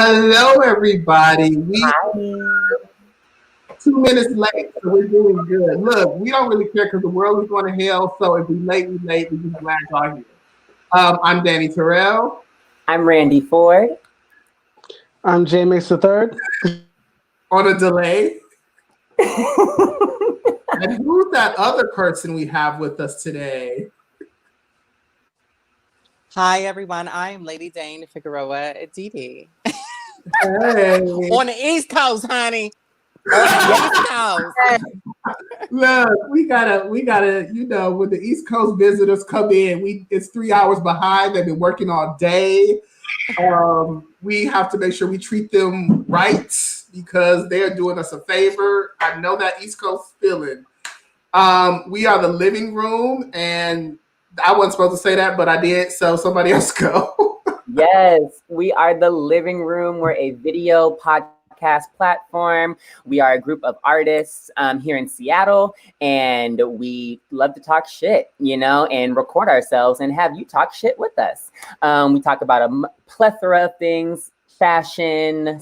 Hello, everybody. We Hi. 2 minutes late, so we're doing good. Look, we don't really care because the world is going to hell. So if we late, we late. We're just glad y'all here. I'm Danny Terrell. I'm Randy Ford. I'm Mase III. On a delay. And who's that other person we have with us today? Hi, everyone. I'm Lady Dane Figueroa Didi. Hey. On the East Coast, honey. On the East Coast. Look, we gotta, when the East Coast visitors come in, it's 3 hours behind. They've been working all day. We have to make sure we treat them right because they're doing us a favor. I know that East Coast feeling. We are the living room, and I wasn't supposed to say that, but I did, so somebody else go. Yes, we are the living room. We're a video podcast platform. We are a group of artists here in Seattle, and we love to talk shit, and record ourselves and have you talk shit with us. We talk about a plethora of things: fashion,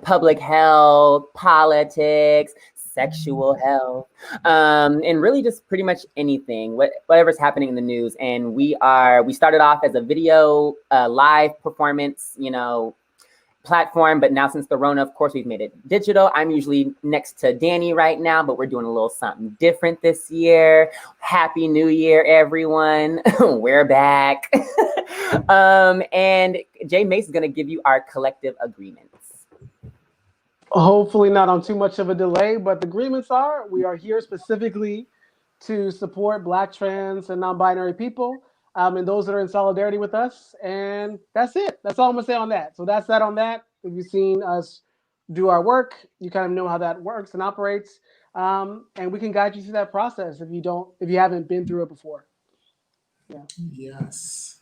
public health, politics, sexual health, and really just pretty much anything, whatever's happening in the news. And we started off as a video live performance, platform, but now since the Rona, of course, we've made it digital. I'm usually next to Danny right now, but we're doing a little something different this year. Happy New Year, everyone. We're back. And Mase is going to give you our collective agreements. Hopefully not on too much of a delay, but the agreements are, we are here specifically to support Black, trans, and non-binary people, and those that are in solidarity with us. And that's it. That's all I'm gonna say on that. So that's that on that. If you've seen us do our work, you kind of know how that works and operates. And we can guide you through that process if you haven't been through it before. Yeah. Yes.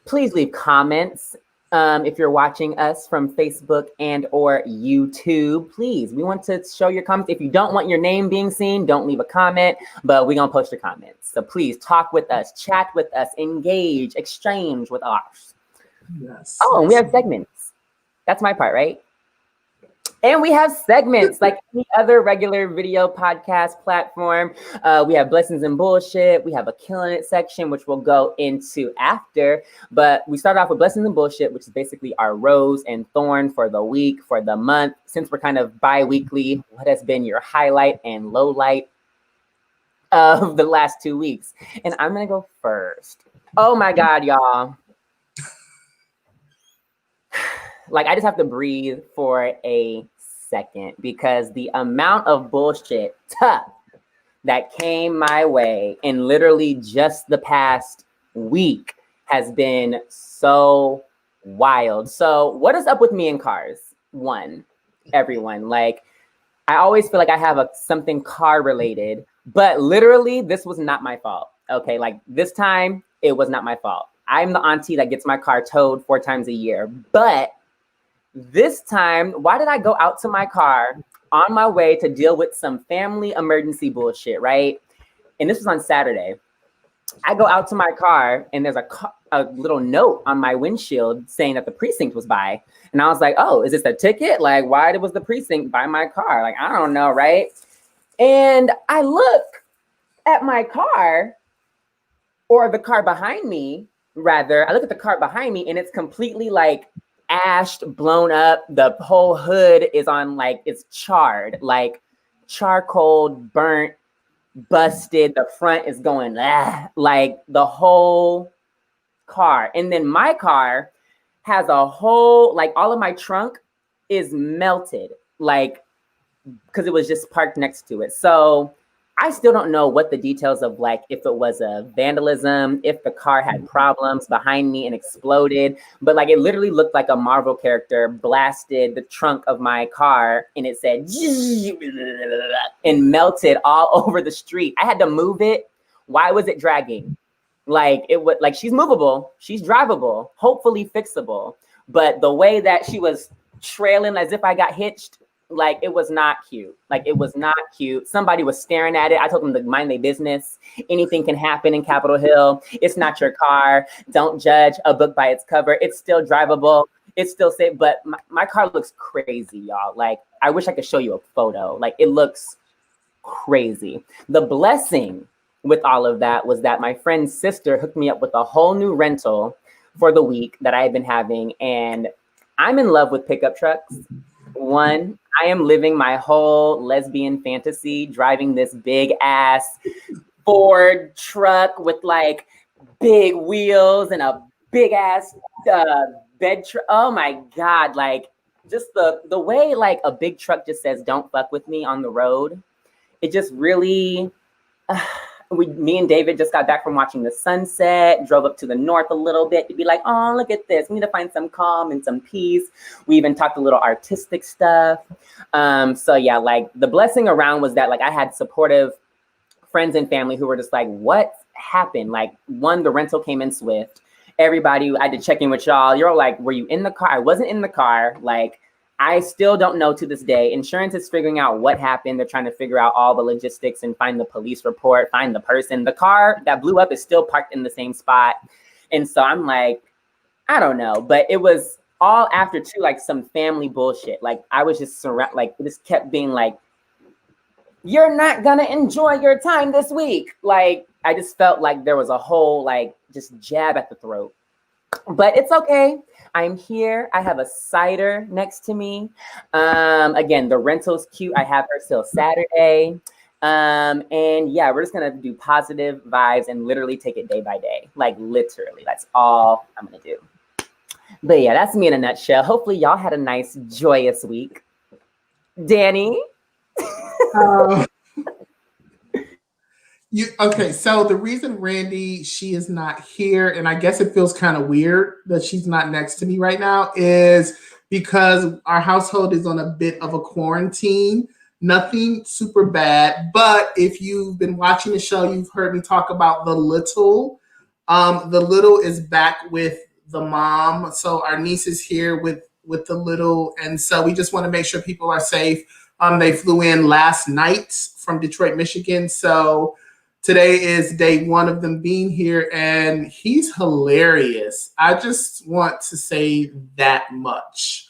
Please leave comments. If you're watching us from Facebook and or YouTube, please, we want to show your comments. If you don't want your name being seen, don't leave a comment, but we're going to post your comments. So please talk with us, chat with us, engage, exchange with us. Yes. Oh, and we have segments. That's my part, right? And we have segments like any other regular video podcast platform. We have Blessings and Bullshit. We have a Killing It section, which we'll go into after. But we start off with Blessings and Bullshit, which is basically our rose and thorn for the week, for the month. Since we're kind of bi-weekly, what has been your highlight and low light of the last 2 weeks? And I'm going to go first. Oh, my God, y'all. Like, I just have to breathe for a second because the amount of bullshit that came my way in literally just the past week has been so wild. So what is up with me in cars? Everyone, like, I always feel like I have something car related, but literally this was not my fault. Okay, like this time it was not my fault. I'm the auntie that gets my car towed 4 times a year, but this time, why did I go out to my car on my way to deal with some family emergency bullshit, right? And this was on Saturday. I go out to my car and there's a little note on my windshield saying that the precinct was by. And I was like, oh, is this a ticket? Like, why was the precinct by my car? Like, I don't know, right? And I look at my car, or the car behind me, rather. I look at the car behind me and it's completely like ashed, blown up. The whole hood is on, like, it's charred, like charcoal, burnt, busted. The front is going like the whole car. And then my car has a whole, like, all of my trunk is melted, like, because it was just parked next to it. So I still don't know what the details of, like, if it was a vandalism, if the car had problems behind me and exploded, but like it literally looked like a Marvel character blasted the trunk of my car and it said and melted all over the street. I had to move it. Why was it dragging? Like, it would, like, she's movable, she's drivable, hopefully fixable, but the way that she was trailing as if I got hitched, like, it was not cute. Like, it was not cute. Somebody was staring at it. I told them to mind their business. Anything can happen in Capitol Hill. It's not your car. Don't judge a book by its cover. It's still drivable. it's still safe, but my car looks crazy, y'all. Like, I wish I could show you a photo. Like, it looks crazy. The blessing with all of that was that my friend's sister hooked me up with a whole new rental for the week that I had been having. And I'm in love with pickup trucks. One, I am living my whole lesbian fantasy, driving this big ass Ford truck with like big wheels and a big ass bed truck. Oh my God. Like, just the way like a big truck just says, don't fuck with me on the road. It just really, me and David just got back from watching the sunset, drove up to the north a little bit to be like, oh, look at this. We need to find some calm and some peace. We even talked a little artistic stuff. So yeah, like the blessing around was that like I had supportive friends and family who were just like, what happened? Like, one, the rental came in swift. Everybody, I had to check in with y'all. You're like, were you in the car? I wasn't in the car. Like, I still don't know to this day. Insurance is figuring out what happened. They're trying to figure out all the logistics and find the police report, find the person. The car that blew up is still parked in the same spot. And so I'm like, I don't know. But it was all after too, like some family bullshit. Like I was just like, it just kept being like, you're not gonna enjoy your time this week. Like, I just felt like there was a whole, like, just jab at the throat. But it's okay. I'm here. I have a cider next to me. Again, the rental's cute. I have her till Saturday. And yeah, we're just gonna do positive vibes and literally take it day by day. Like literally, that's all I'm gonna do. But yeah, that's me in a nutshell. Hopefully y'all had a nice, joyous week. Danny? Okay, so the reason Randy, she is not here, and I guess it feels kind of weird that she's not next to me right now, is because our household is on a bit of a quarantine. Nothing super bad, but if you've been watching the show, you've heard me talk about the little. The little is back with the mom, so our niece is here with the little, and so we just want to make sure people are safe. They flew in last night from Detroit, Michigan, so today is day one of them being here, and he's hilarious. I just want to say that much.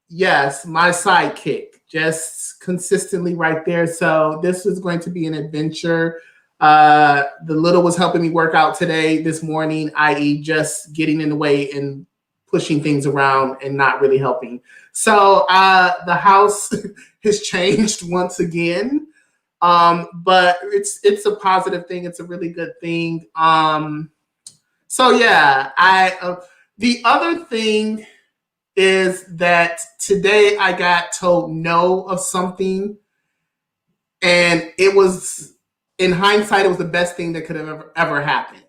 Yes, my sidekick, just consistently right there. So this is going to be an adventure. The little was helping me work out today, this morning, i.e. just getting in the way and pushing things around and not really helping. So the house has changed once again. But it's a positive thing. It's a really good thing. So yeah, the other thing is that today I got told no of something, and it was, in hindsight, it was the best thing that could have ever happened.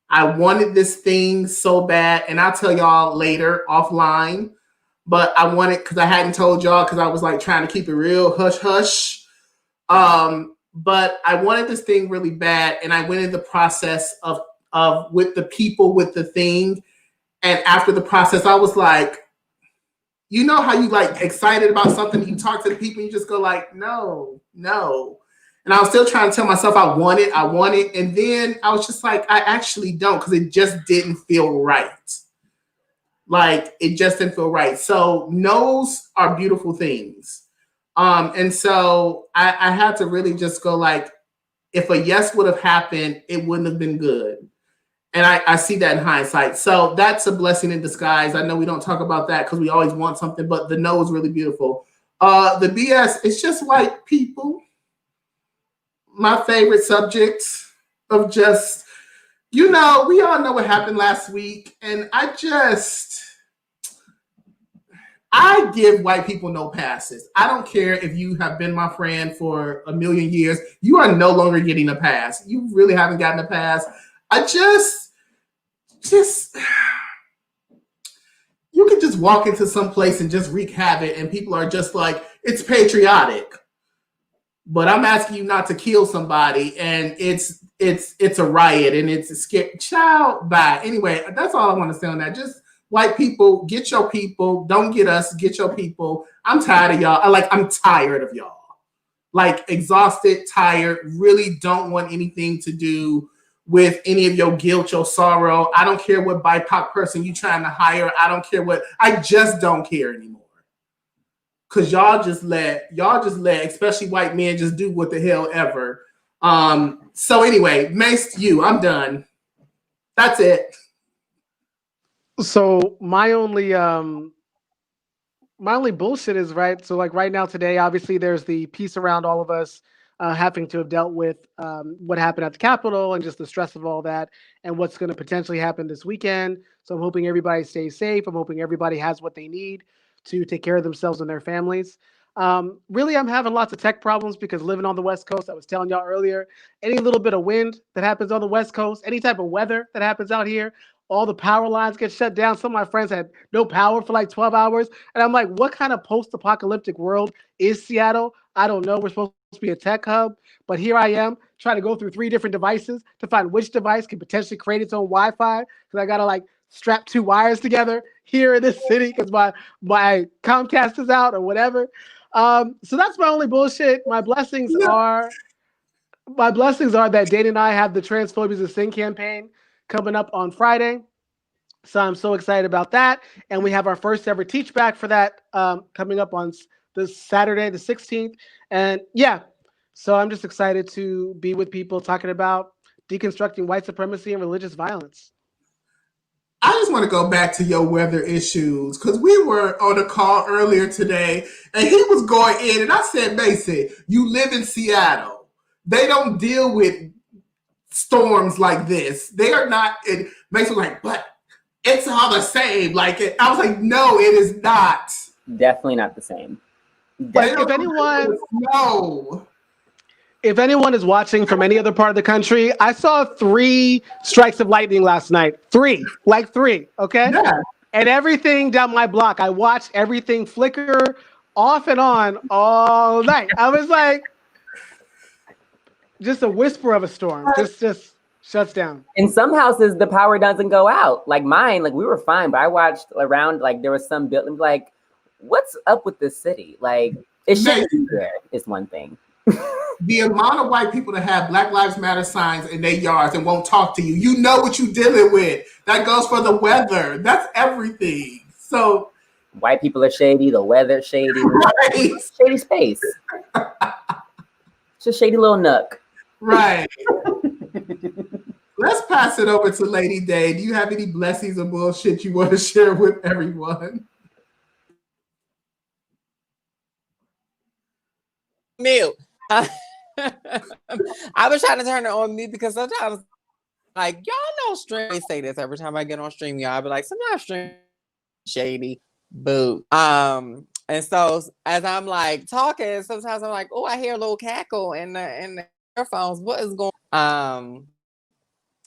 I wanted this thing so bad, and I'll tell y'all later offline, but I wanted, because I hadn't told y'all, because I was like trying to keep it real hush hush. But I wanted this thing really bad, and I went in the process of with the people, with the thing, and after the process, I was like, you know how you like excited about something, you talk to the people, and you just go like, no. And I was still trying to tell myself I want it, and then I was just like, I actually don't, because it just didn't feel right. Like, it just didn't feel right. So no's are beautiful things. And so I had to really just go like, if a yes would have happened, it wouldn't have been good. And I see that in hindsight. So that's a blessing in disguise. I know we don't talk about that because we always want something, but the no is really beautiful. The BS, it's just white people. My favorite subject of just, we all know what happened last week. And I give white people no passes. I don't care if you have been my friend for a million years. You are no longer getting a pass. You really haven't gotten a pass. I just, you can just walk into some place and just wreak havoc, and people are just like, it's patriotic. But I'm asking you not to kill somebody, and it's a riot, and it's a scare. Child, bye. Anyway, that's all I want to say on that. Just white people, get your people. Don't get us, get your people. I'm tired of y'all. I'm tired of y'all. Like, exhausted, tired, really don't want anything to do with any of your guilt, your sorrow. I don't care what BIPOC person you trying to hire. I don't care what. I just don't care anymore. Cause y'all just let, especially white men, just do what the hell ever. So anyway, Mase, I'm done. That's it. So my only bullshit is, right. So like right now today, obviously there's the piece around all of us having to have dealt with what happened at the Capitol and just the stress of all that and what's going to potentially happen this weekend. So I'm hoping everybody stays safe. I'm hoping everybody has what they need to take care of themselves and their families. Really, I'm having lots of tech problems because living on the West Coast, I was telling y'all earlier, any little bit of wind that happens on the West Coast, any type of weather that happens out here, all the power lines get shut down. Some of my friends had no power for like 12 hours. And I'm like, what kind of post-apocalyptic world is Seattle? I don't know. We're supposed to be a tech hub, but here I am trying to go through 3 different devices to find which device can potentially create its own Wi-Fi. Because I got to like strap 2 wires together here in this city because my Comcast is out or whatever. So that's my only bullshit. My blessings are that Dana and I have the Transphobias of Sin campaign coming up on Friday. So I'm so excited about that. And we have our first ever teach back for that coming up on this Saturday, the 16th. And yeah, so I'm just excited to be with people talking about deconstructing white supremacy and religious violence. I just want to go back to your weather issues because we were on a call earlier today and he was going in and I said, Mason, you live in Seattle. They don't deal with storms like this. They are not. And Mason was like, but it's all the same. Like I was like, no, it is not. Definitely not the same. But if anyone is watching from any other part of the country, I saw 3 strikes of lightning last night. 3, okay? Yeah. And everything down my block, I watched everything flicker off and on all night. I was like, just a whisper of a storm, just shuts down. In some houses, the power doesn't go out. Like mine, like we were fine, but I watched around, like there was some building, like, what's up with this city? Like, it shouldn't be there, is one thing. The amount of white people that have Black Lives Matter signs in their yards and won't talk to you, you know what you're dealing with. That goes for the weather. That's everything. So white people are shady, the weather shady. Right. Shady space. It's a shady little nook. Right. Let's pass it over to Lady Day. Do you have any blessings or bullshit you want to share with everyone? Mute. I was trying to turn it on mute because sometimes, like, y'all know stream. I say this every time I get on stream, y'all. I be like, sometimes stream shady, boo. And so as I'm like talking, sometimes I'm like, oh, I hear a little cackle in the earphones. What is going?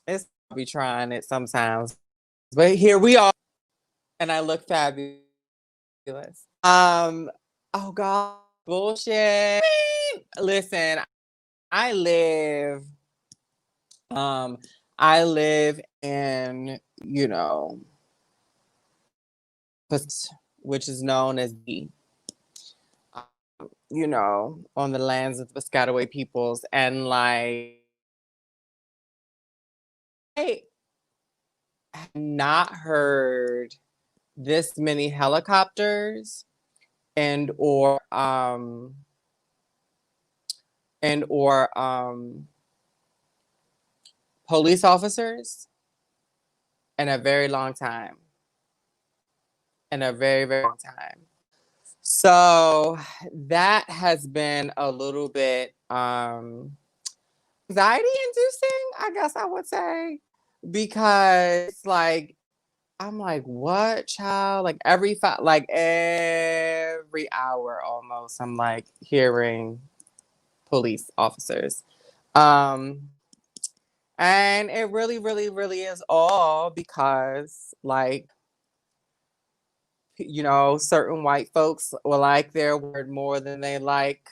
It's be trying it sometimes, but here we are, and I look fabulous. Oh God, bullshit. Listen, I live in, which is known as the, on the lands of the Piscataway peoples, and like, I have not heard this many helicopters and or police officers in a very long time. In a very, very long time. So that has been a little bit anxiety inducing, I guess I would say, because like I'm like, what, child? Like every hour almost, I'm like hearing police officers. And it really, really, really is all because like, certain white folks will like their word more than they like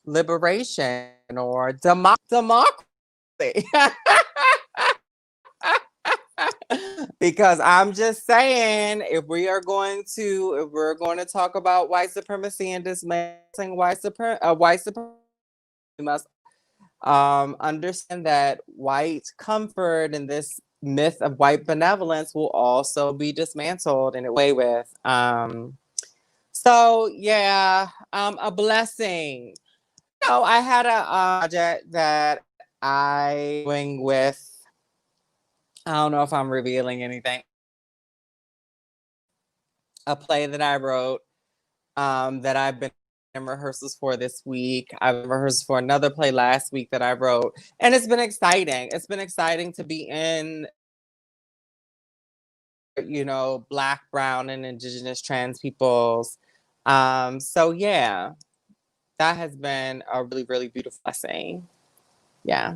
liberation or democracy. Because I'm just saying, if we're going to talk about white supremacy and dismantling white supremacy, we must understand that white comfort and this myth of white benevolence will also be dismantled and away with. So yeah, a blessing. I had a project that I doing with. I don't know if I'm revealing anything. A play that I wrote that I've been in rehearsals for this week. I've rehearsed for another play last week that I wrote, and it's been exciting. It's been exciting to be in, Black, brown, and indigenous trans peoples. So yeah, that has been a really, really beautiful blessing. Yeah.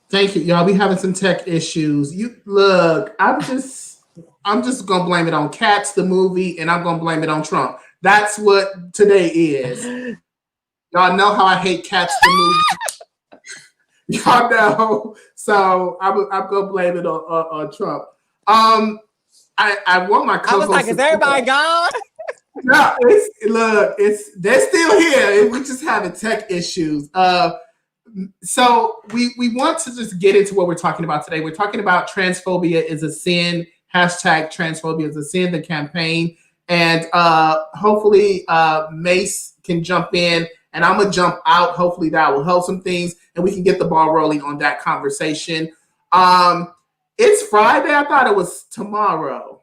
Thank you, y'all. We having some tech issues. You look, I'm just gonna blame it on Cats the movie, and I'm gonna blame it on Trump. That's what today is. Y'all know how I hate Cats the movie. Y'all know, so I'm gonna blame it on Trump. I want my co-host. I was like, is everybody gone? No, they're still here. We just having tech issues. So we want to just get into what we're talking about today. We're talking about transphobia is a sin. Hashtag transphobia is a sin. The campaign, and hopefully Mase can jump in, and I'm gonna jump out. Hopefully that will help some things, and we can get the ball rolling on that conversation. It's Friday. I thought it was tomorrow.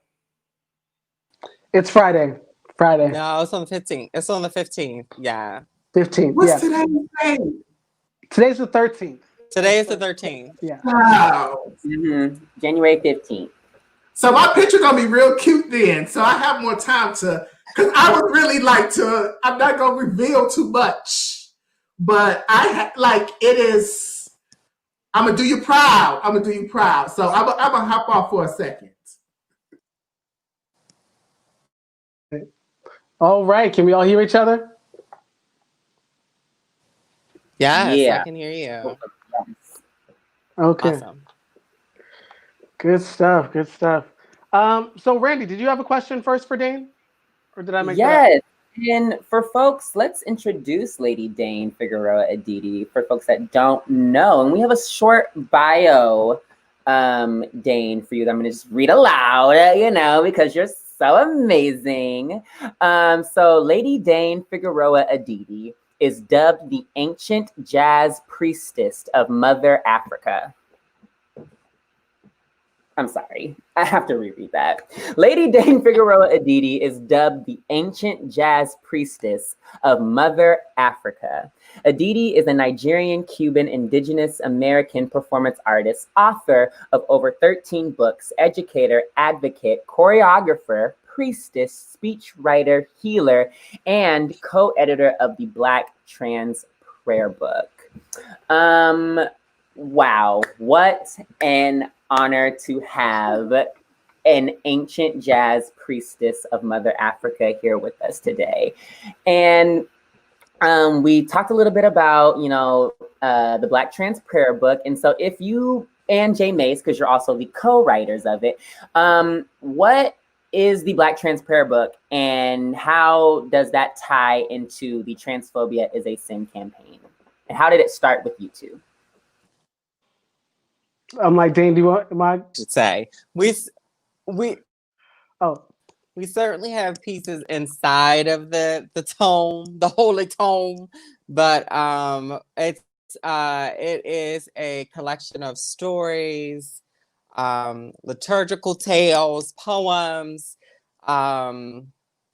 It's Friday. No, it's on the 15th. It's on the 15th. Yeah. 15th. What's Yeah. today's date? Today's the 13th. Today is the 13th. Yeah. Wow. January 15th. So my picture gonna be real cute then. So I have more time to, because I would really like to. I'm not gonna reveal too much, but it is. I'm gonna do you proud. So I'm gonna hop off for a second. All right. Can we all hear each other? Yes, Yeah. I can hear you. Okay. Awesome. Good stuff. So Randy, did you have a question first for Dane? Or did I make that up? Yes. And for folks, let's introduce Lady Dane Figueroa Aditi for folks that don't know. And we have a short bio, Dane, for you that I'm going to just read aloud, because you're so amazing. So Lady Dane Figueroa Aditi is dubbed the ancient jazz priestess of Mother Africa. I'm sorry, I have to reread that. Lady Dane Figueroa Aditi is dubbed the ancient jazz priestess of Mother Africa. Aditi is a Nigerian, Cuban, indigenous American performance artist, author of over 13 books, educator, advocate, choreographer, priestess, speechwriter, healer, and co-editor of the Black Trans Prayer Book. Wow, what an honor to have an ancient jazz priestess of Mother Africa here with us today. And we talked a little bit about, the Black Trans Prayer Book. And so if you and Jay Mase, because you're also the co-writers of it, what is the Black Trans Prayer Book and how does that tie into the Transphobia is a Sin campaign? And how did it start with you two? I'm like, Dane, do you want my Should say we Oh. we certainly have pieces inside of the tome, the holy tome, but it is a collection of stories, liturgical tales, poems,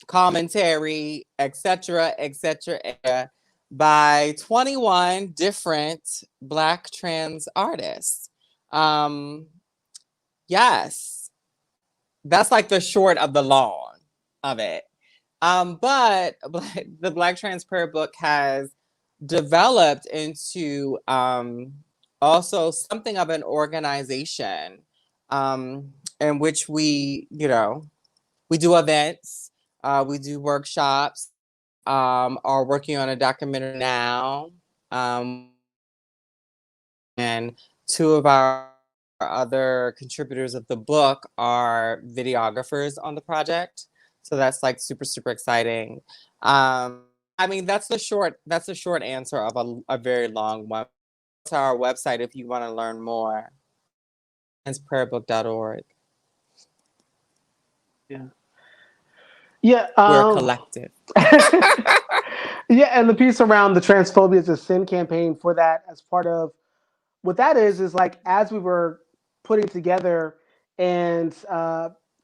commentary, etc., by 21 different Black trans artists. Yes, that's like the short of the long of it. But the Black Trans Prayer Book has developed into also something of an organization in which we do events, we do workshops, are working on a documentary now, and two of our other contributors of the book are videographers on the project. So that's like super, super exciting. I mean, that's the short answer of a very long one. To our website if you want to learn more. It's prayerbook.org. Yeah. Yeah. We're collective. Yeah, and the piece around the Transphobia is a Sin campaign for that as part of what that is like as we were putting together and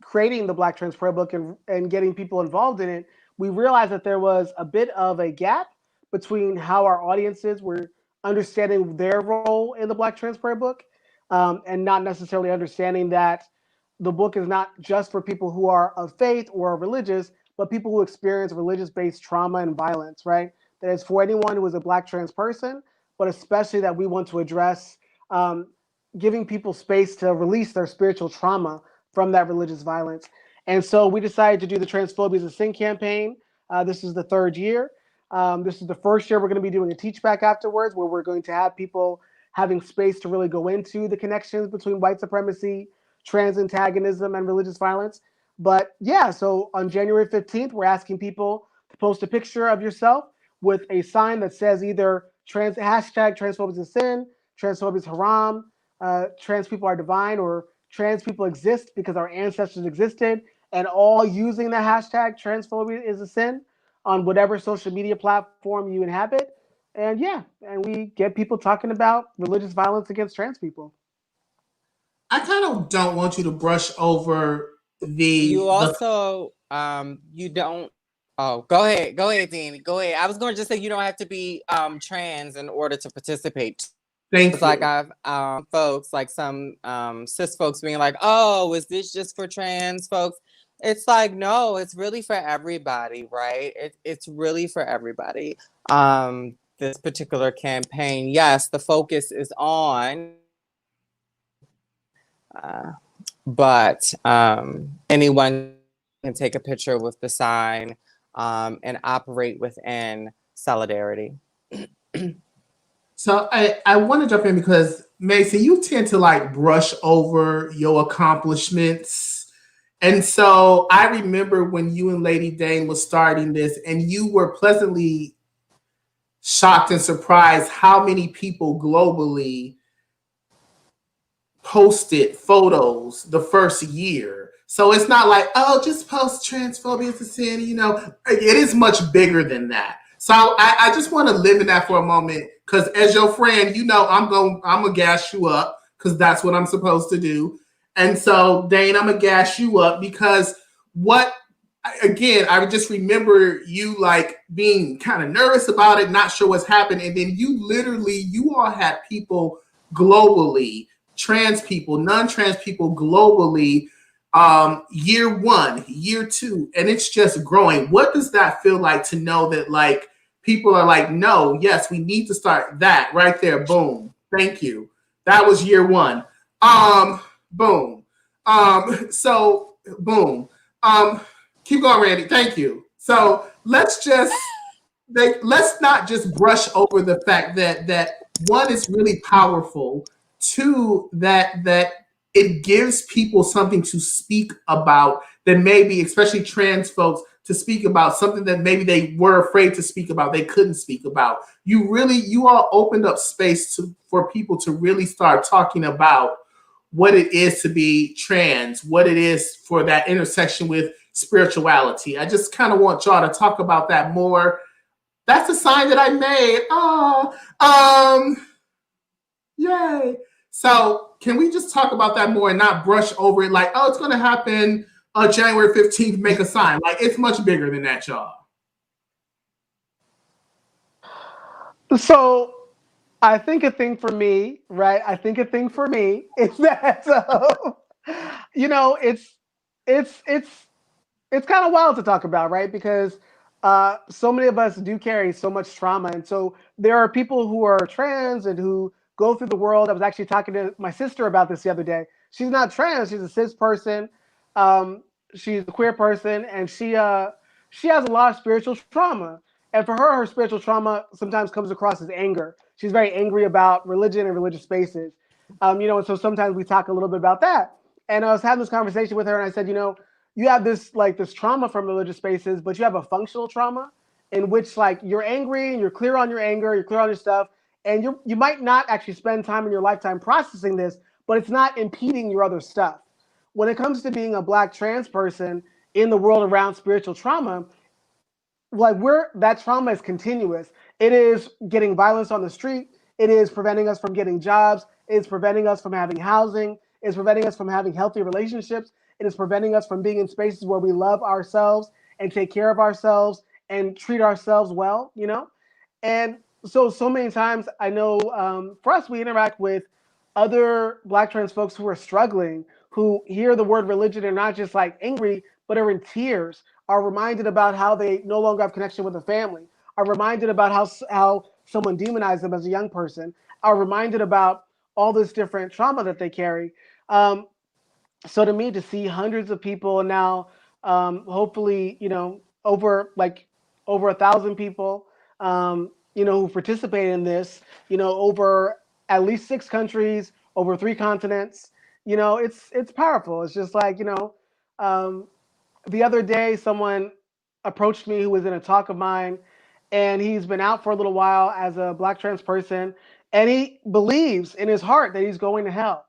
creating the Black Trans Prayer Book and getting people involved in it, we realized that there was a bit of a gap between how our audiences were understanding their role in the Black Trans Prayer Book and not necessarily understanding that the book is not just for people who are of faith or religious, but people who experience religious-based trauma and violence, right? That it's for anyone who is a Black trans person, but especially that we want to address giving people space to release their spiritual trauma from that religious violence. And so we decided to do the Transphobia is a Sin campaign. This is the third year. This is the first year we're going to be doing a teach back afterwards, where we're going to have people having space to really go into the connections between white supremacy, trans antagonism, and religious violence. But yeah, so on January 15th, we're asking people to post a picture of yourself with a sign that says either hashtag transphobia is a sin, transphobia is haram, trans people are divine, or trans people exist because our ancestors existed, and all using the hashtag transphobia is a sin on whatever social media platform you inhabit. And yeah, and we get people talking about religious violence against trans people. I kind of don't want you to brush over You also you don't. Oh, go ahead, Danny. Go ahead. I was going to just say you don't have to be trans in order to participate. Thank you. Like I've folks, like some cis folks being like, "Oh, is this just for trans folks?" It's like, no, it's really for everybody, right? It's really for everybody. This particular campaign, yes, the focus is on, but anyone can take a picture with the sign and operate within solidarity. So I want to jump in because Macy, you tend to like brush over your accomplishments. And so I remember when you and Lady Dane was starting this and you were pleasantly shocked and surprised how many people globally posted photos the first year. So it's not like, oh, just post transphobia is a sin, it is much bigger than that. So I just want to live in that for a moment because as your friend, I'm gonna gas you up because that's what I'm supposed to do. And so Dane, I'm gonna gas you up because I just remember you like being kind of nervous about it, not sure what's happened. And then you all had people globally, trans people, non-trans people globally, year 1, year 2, and it's just growing. What does that feel like to know that like people are like, no, yes, we need to start that right there. Boom. Thank you. That was year 1. Boom. So boom. Keep going, Randy. Thank you. So let's not just brush over the fact that one is really powerful. 2, that it gives people something to speak about that maybe, especially trans folks, to speak about something that maybe they were afraid to speak about, they couldn't speak about. You all opened up space for people to really start talking about what it is to be trans, what it is for that intersection with spirituality. I just kind of want y'all to talk about that more. That's a sign that I made. Oh, yay. So can we just talk about that more and not brush over it like, oh, it's going to happen January 15th, make a sign. Like, it's much bigger than that, y'all. So I think a thing for me, right? I think a thing for me is that, it's kind of wild to talk about, right? Because so many of us do carry so much trauma. And so there are people who are trans and who go through the world. I was actually talking to my sister about this the other day. She's not trans. She's a cis person. She's a queer person. And she has a lot of spiritual trauma. And for her spiritual trauma sometimes comes across as anger. She's very angry about religion and religious spaces. And so sometimes we talk a little bit about that. And I was having this conversation with her and I said, you have this trauma from religious spaces, but you have a functional trauma in which like you're angry and you're clear on your anger, you're clear on your stuff, and you might not actually spend time in your lifetime processing this, but it's not impeding your other stuff. When it comes to being a Black trans person in the world around spiritual trauma, like that trauma is continuous. It is getting violence on the street. It is preventing us from getting jobs. It's preventing us from having housing. It's preventing us from having healthy relationships. It is preventing us from being in spaces where we love ourselves and take care of ourselves and treat ourselves well, you know? And so many times I know for us, we interact with other Black trans folks who are struggling, who hear the word religion and not just like angry, but are in tears, are reminded about how they no longer have connection with the family, are reminded about how someone demonized them as a young person, are reminded about all this different trauma that they carry. So to me, to see hundreds of people now, hopefully, over 1,000 people, who participate in this, over at least 6 countries, over 3 continents, it's powerful. It's just like, the other day, someone approached me who was in a talk of mine, and he's been out for a little while as a Black trans person, and he believes in his heart that he's going to hell.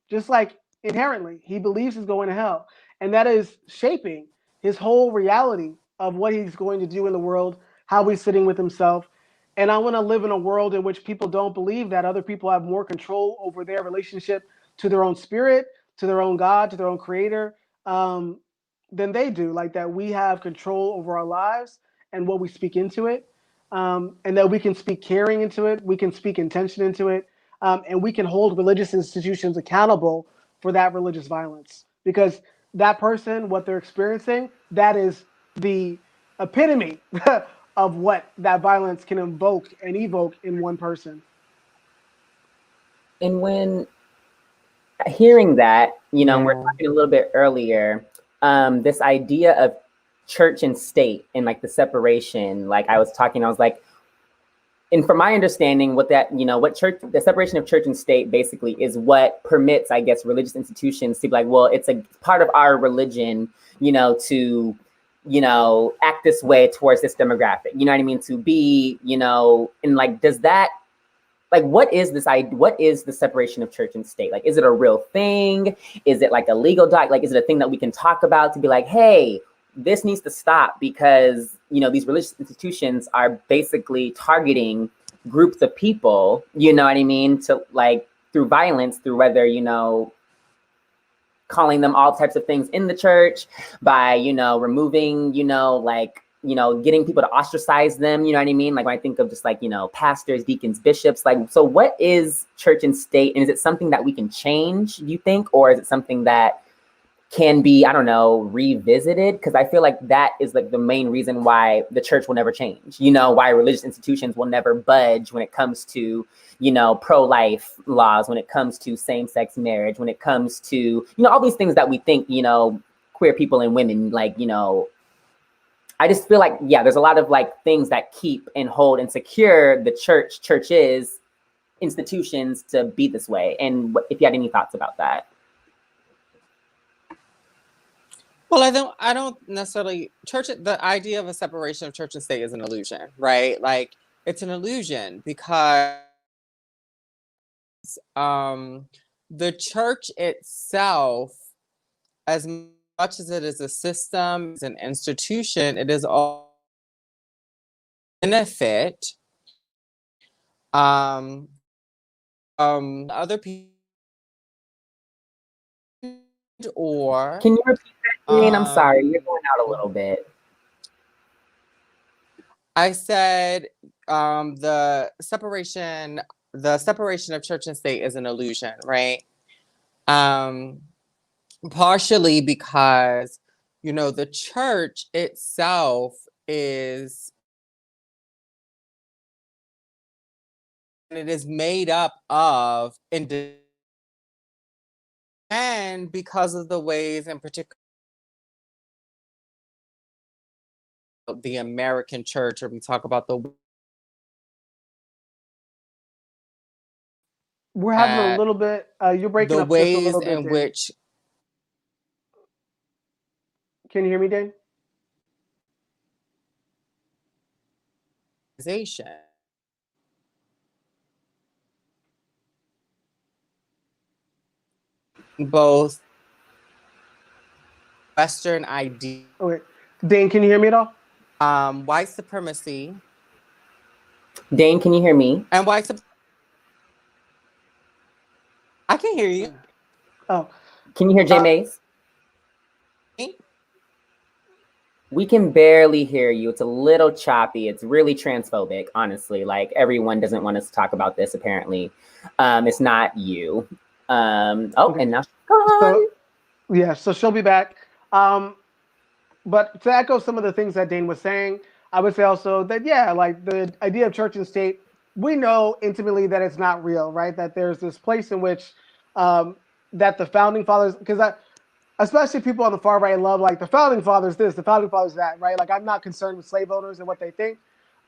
Just like inherently, he believes he's going to hell. And that is shaping his whole reality of what he's going to do in the world, how he's sitting with himself. And I want to live in a world in which people don't believe that other people have more control over their relationship to their own spirit, to their own God, to their own creator, than they do. Like that we have control over our lives and what we speak into it. And that we can speak caring into it, we can speak intention into it, and we can hold religious institutions accountable for that religious violence. Because that person, what they're experiencing, that is the epitome of what that violence can invoke and evoke in one person. And when hearing that, we're Yeah. talking a little bit earlier, this idea of church and state and like the separation, like I was like, and from my understanding, what that, the separation of church and state basically is what permits, I guess, religious institutions to be like, well, it's a part of our religion, to, act this way towards this demographic, you know what I mean? To be, and like, does that, like, what is the separation of church and state? Like, is it a real thing? Is it like a legal like, is it a thing that we can talk about to be like, hey, this needs to stop because, these religious institutions are basically targeting groups of people, you know what I mean? To like through violence, through whether, calling them all types of things in the church by, removing, getting people to ostracize them, you know what I mean? Like when I think of just like, pastors, deacons, bishops, like, so what is church and state? And is it something that we can change, do you think? Or is it something that can be, I don't know, revisited? Because I feel like that is like the main reason why the church will never change, why religious institutions will never budge when it comes to, pro-life laws, when it comes to same-sex marriage, when it comes to, all these things that we think, queer people and women, like, I just feel like, yeah, there's a lot of like things that keep and hold and secure the churches, institutions to be this way. And if you had any thoughts about that. Well, I don't necessarily the idea of a separation of church and state is an illusion, right? Like it's an illusion because the church itself, as much as it is a system, it's an institution, it is all benefit other people. Or can you repeat that, Jane? I'm sorry, you're going out a little bit. I said the separation of church and state is an illusion, right? Partially because the church itself is, and it is made up of and because of the ways in particular the American church, or we talk about We're having a little bit, you're breaking the up just a ways little bit, in Dane. which. Can you hear me, Dane? organization. Both Western idea, Okay. Dane, can you hear me at all? white supremacy, Dane, can you hear me? and white supremacy. I can hear you. Oh, Can you hear J Mace? We can barely hear you. It's a little choppy. It's really transphobic, honestly. Like everyone doesn't want us to talk about this, apparently. It's not you. Okay. And now she's gone. So yeah, so she'll be back. But to echo some of the things that Dane was saying, I would say also that, yeah, like the idea of church and state, we know intimately that it's not real, right? That there's this place in which that the founding fathers, because especially people on the far right love like the founding fathers this, the founding fathers that, right? Like I'm not concerned with slave owners and what they think,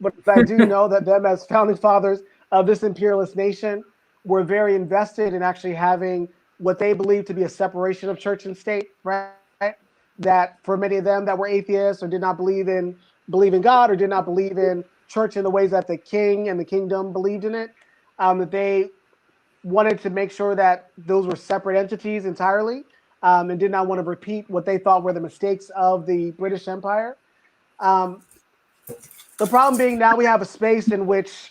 but I do know that them as founding fathers of this imperialist nation were very invested in actually having what they believe to be a separation of church and state, right? That for many of them that were atheists or did not believe in God or did not believe in church in the ways that the king and the kingdom believed in it, that they wanted to make sure that those were separate entities entirely, and did not want to repeat what they thought were the mistakes of the British Empire. The problem being now we have a space in which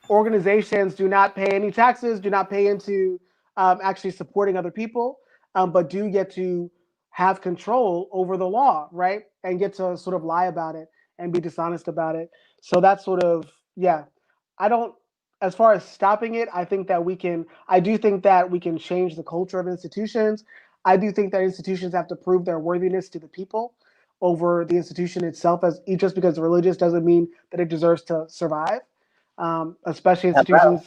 organizations do not pay any taxes, do not pay into actually supporting other people, but do get to have control over the law, right? And get to sort of lie about it and be dishonest about it. So that's sort of, yeah. I don't, as far as stopping it, I do think that we can change the culture of institutions. I do think that institutions have to prove their worthiness to the people over the institution itself. As just because it's religious doesn't mean that it deserves to survive. Especially institutions.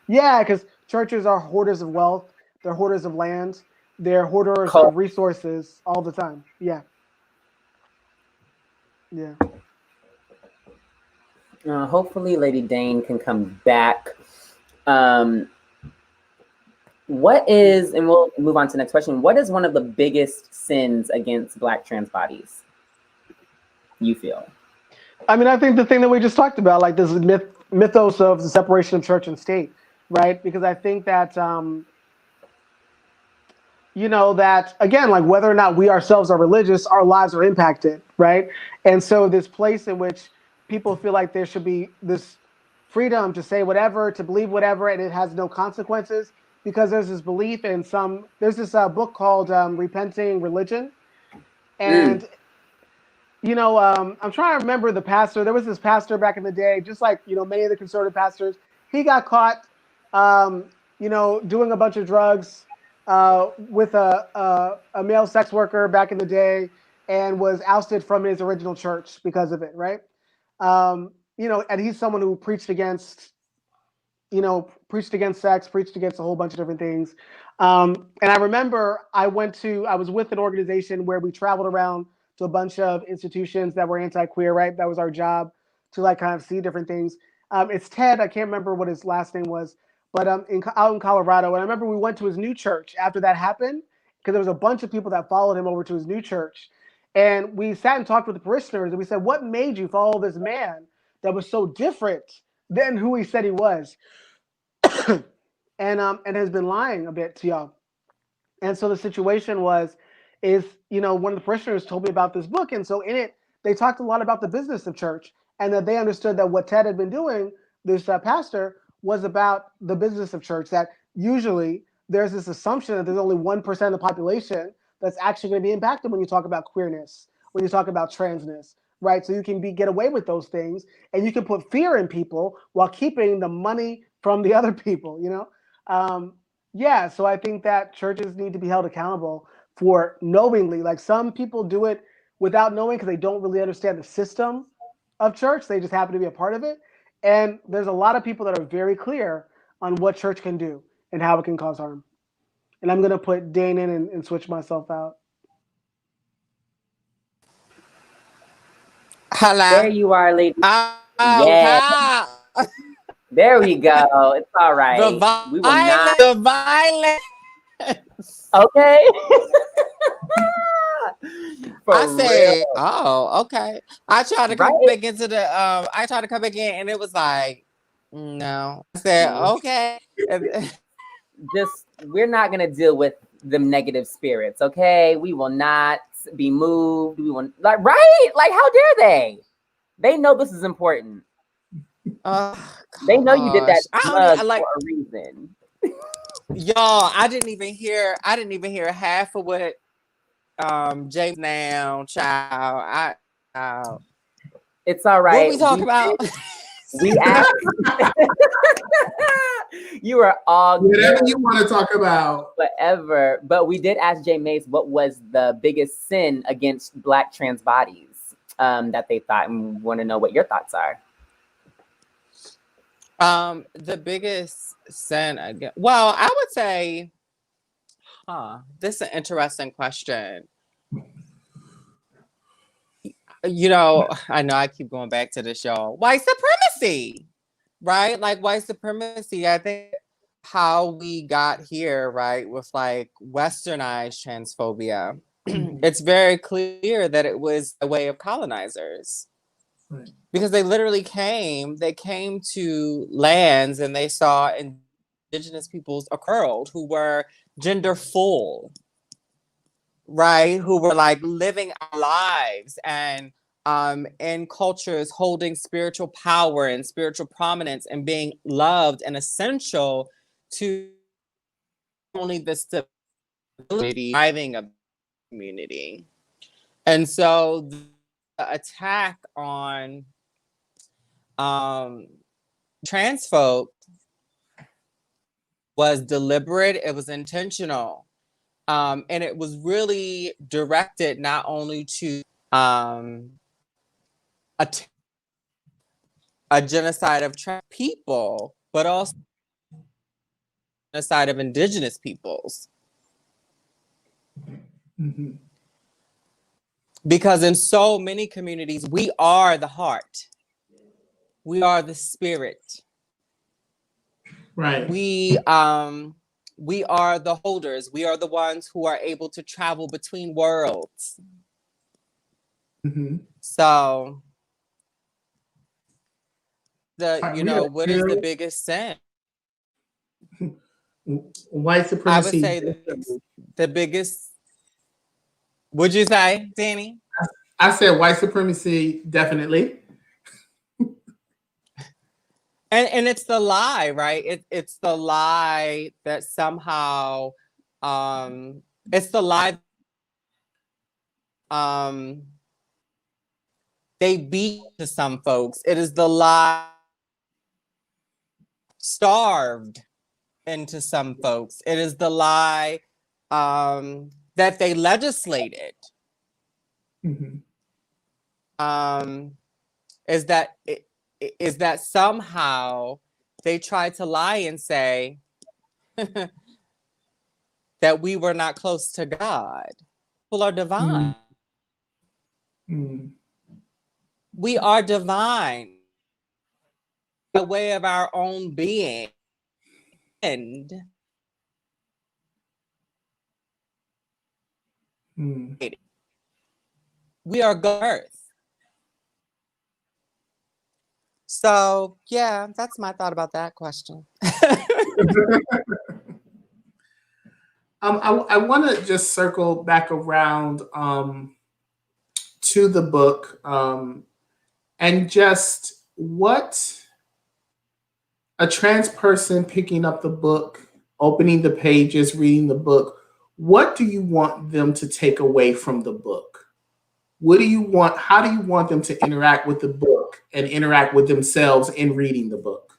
Yeah, because churches are hoarders of wealth, they're hoarders of land, they're hoarders of resources all the time. Yeah. Yeah. Hopefully Lady Dane can come back. What is, and we'll move on to the next question. What is one of the biggest sins against Black trans bodies, you feel? I mean, I think the thing that we just talked about, like this mythos of the separation of church and state, right? Because I think that, that again, like whether or not we ourselves are religious, our lives are impacted, right? And so this place in which people feel like there should be this freedom to say whatever, to believe whatever, and it has no consequences, because there's this belief in there's this book called Repenting Religion. And I'm trying to remember the pastor. There was this pastor back in the day, just like, many of the conservative pastors. He got caught, doing a bunch of drugs with a male sex worker back in the day and was ousted from his original church because of it, right? And he's someone who preached against sex, preached against a whole bunch of different things. And I remember I was with an organization where we traveled around to a bunch of institutions that were anti-queer, right? That was our job to like kind of see different things. It's Ted, I can't remember what his last name was, but out in Colorado. And I remember we went to his new church after that happened, because there was a bunch of people that followed him over to his new church. And we sat and talked with the parishioners and we said, what made you follow this man that was so different than who he said he was? And has been lying a bit to y'all. And so the situation is one of the parishioners told me about this book, and so in it they talked a lot about the business of church, and that they understood that what Ted had been doing, this pastor, was about the business of church. That usually there's this assumption that there's only 1% of the population that's actually going to be impacted when you talk about queerness, when you talk about transness, right? So you can get away with those things, and you can put fear in people while keeping the money from the other people, Yeah, so I think that churches need to be held accountable for knowingly. Like some people do it without knowing because they don't really understand the system of church. They just happen to be a part of it. And there's a lot of people that are very clear on what church can do and how it can cause harm. And I'm going to put Dane in and switch myself out. Hello. There you are, lady. Yeah. There we go. It's all right. We will not. The violence. Okay. I For said, real. oh, okay. I tried to come Right? back into the I tried to come back in and it was like, no. I said, okay. Just we're not gonna deal with them negative spirits, okay? We will not be moved. We will like right? Like how dare they? They know this is important. Oh They know you did that gosh. I only smug I like for a reason. y'all, I didn't even hear half of what James now, child. It's all What right. we talk about? We asked you are all Whatever good, you want to talk about. whatever. But we did ask Jay Mace what was the biggest sin against Black trans bodies that they thought, and we want to know what your thoughts are. The biggest sin again. Well, I would say, this is an interesting question. You know, I know I keep going back to this, y'all. White supremacy, right? Like white supremacy. I think how we got here, right, with like westernized transphobia. It's very clear that it was a way of colonizers. Right. Because they literally they came to lands and they saw indigenous peoples world who were gender full, right? Who were like living our lives and in cultures holding spiritual power and spiritual prominence and being loved and essential to only the stability, thriving of the community. And so the attack on trans folk was deliberate, it was intentional. And it was really directed not only to a genocide of trans people, but also genocide of indigenous peoples. Mm-hmm. Because in so many communities, we are the heart. We are the spirit. Right. We are the holders. We are the ones who are able to travel between worlds. Mm-hmm. So what is the Yeah. biggest sin? White I supremacy. would say the biggest. Would you say, Danny? I said white supremacy, definitely. And it's the lie, right? It's the lie that somehow it's the lie they beat to some folks. It is the lie starved into some folks. It is the lie that they legislated. Mm-hmm. Is that somehow they tried to lie and say that we were not close to God. People are divine. Mm-hmm. We are divine by way of our own being. And we are earth. So yeah, that's my thought about that question. I want to just circle back around to the book and just what a trans person picking up the book, opening the pages, reading the book, what do you want them to take away from the book? What do you want? How do you want them to interact with the book and interact with themselves in reading the book?